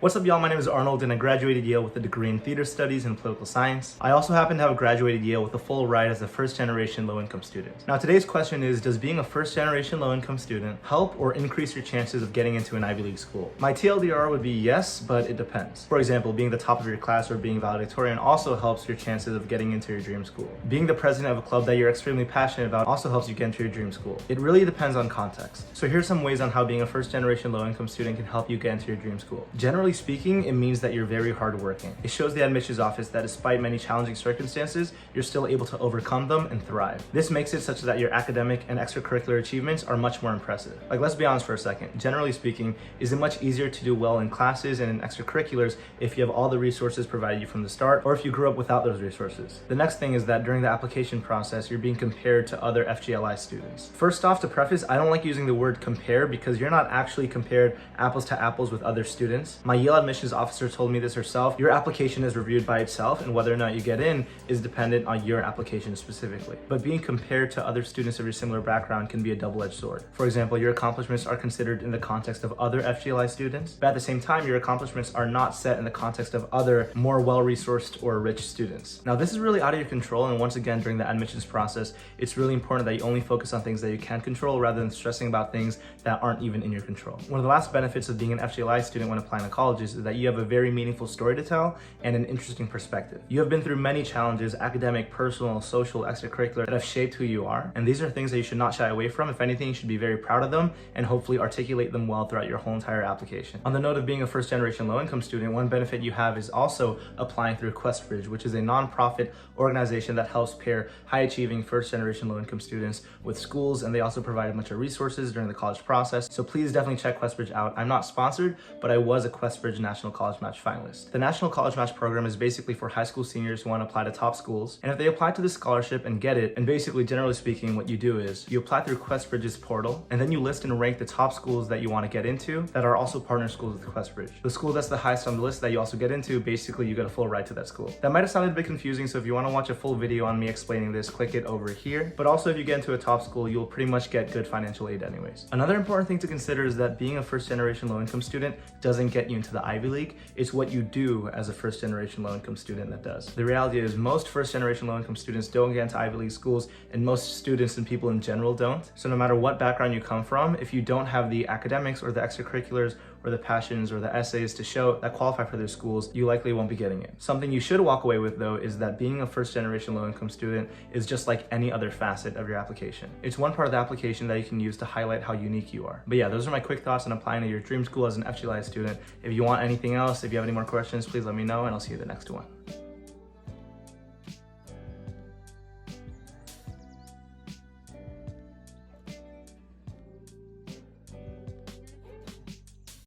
What's up, y'all? My name is Arnold and I graduated Yale with a degree in theater studies and political science. I also happen to have graduated Yale with a full ride as a first-generation low-income student. Now, today's question is, does being a first-generation low-income student help or increase your chances of getting into an Ivy League school? My TLDR would be yes, but it depends. For example, being the top of your class or being valedictorian also helps your chances of getting into your dream school. Being the president of a club that you're extremely passionate about also helps you get into your dream school. It really depends on context. So here's some ways on how being a first-generation low-income student can help you get into your dream school. Generally speaking, it means that you're very hardworking. It shows the admissions office that despite many challenging circumstances, you're still able to overcome them and thrive. This makes it such that your academic and extracurricular achievements are much more impressive. Like, let's be honest for a second. Generally speaking, is it much easier to do well in classes and in extracurriculars if you have all the resources provided you from the start, or if you grew up without those resources? The next thing is that during the application process, you're being compared to other FGLI students. First off, to preface, I don't like using the word compare because you're not actually compared apples to apples with other students. My Yale admissions officer told me this herself. Your application is reviewed by itself, and whether or not you get in is dependent on your application specifically. But being compared to other students of your similar background can be a double-edged sword. For example, your accomplishments are considered in the context of other FGLI students, but at the same time, your accomplishments are not set in the context of other more well-resourced or rich students. Now, this is really out of your control, and once again, during the admissions process, it's really important that you only focus on things that you can control rather than stressing about things that aren't even in your control. One of the last benefits of being an FGLI student when applying to colleges is that you have a very meaningful story to tell and an interesting perspective. You have been through many challenges, academic, personal, social, extracurricular, that have shaped who you are, and these are things that you should not shy away from. If anything, you should be very proud of them and hopefully articulate them well throughout your whole entire application. On the note of being a first-generation low-income student, one benefit you have is also applying through QuestBridge, which is a nonprofit organization that helps pair high-achieving first-generation low-income students with schools, and they also provide a bunch of resources during the college process. So please definitely check QuestBridge out. I'm not sponsored, but I was a QuestBridge National College Match finalist. The National College Match program is basically for high school seniors who want to apply to top schools, and if they apply to the scholarship and get it, and basically generally speaking what you do is you apply through QuestBridge's portal, and then you list and rank the top schools that you want to get into that are also partner schools with QuestBridge. The school that's the highest on the list that you also get into, basically you get a full ride to that school. That might have sounded a bit confusing, so if you want to watch a full video on me explaining this, click it over here. But also if you get into a top school, you'll pretty much get good financial aid anyways. Another important thing to consider is that being a first-generation low-income student doesn't get you into the Ivy League. It's what you do as a first-generation low-income student that does. The reality is most first-generation low-income students don't get into Ivy League schools, and most students and people in general don't. So no matter what background you come from, if you don't have the academics or the extracurriculars or the passions or the essays to show that qualify for those schools, you likely won't be getting in. Something you should walk away with though is that being a first-generation low-income student is just like any other facet of your application. It's one part of the application that you can use to highlight how unique you are. But yeah, those are my quick thoughts on applying to your dream school as an FGLI student. If you want anything else, if you have any more questions, please let me know, and I'll see you in the next one.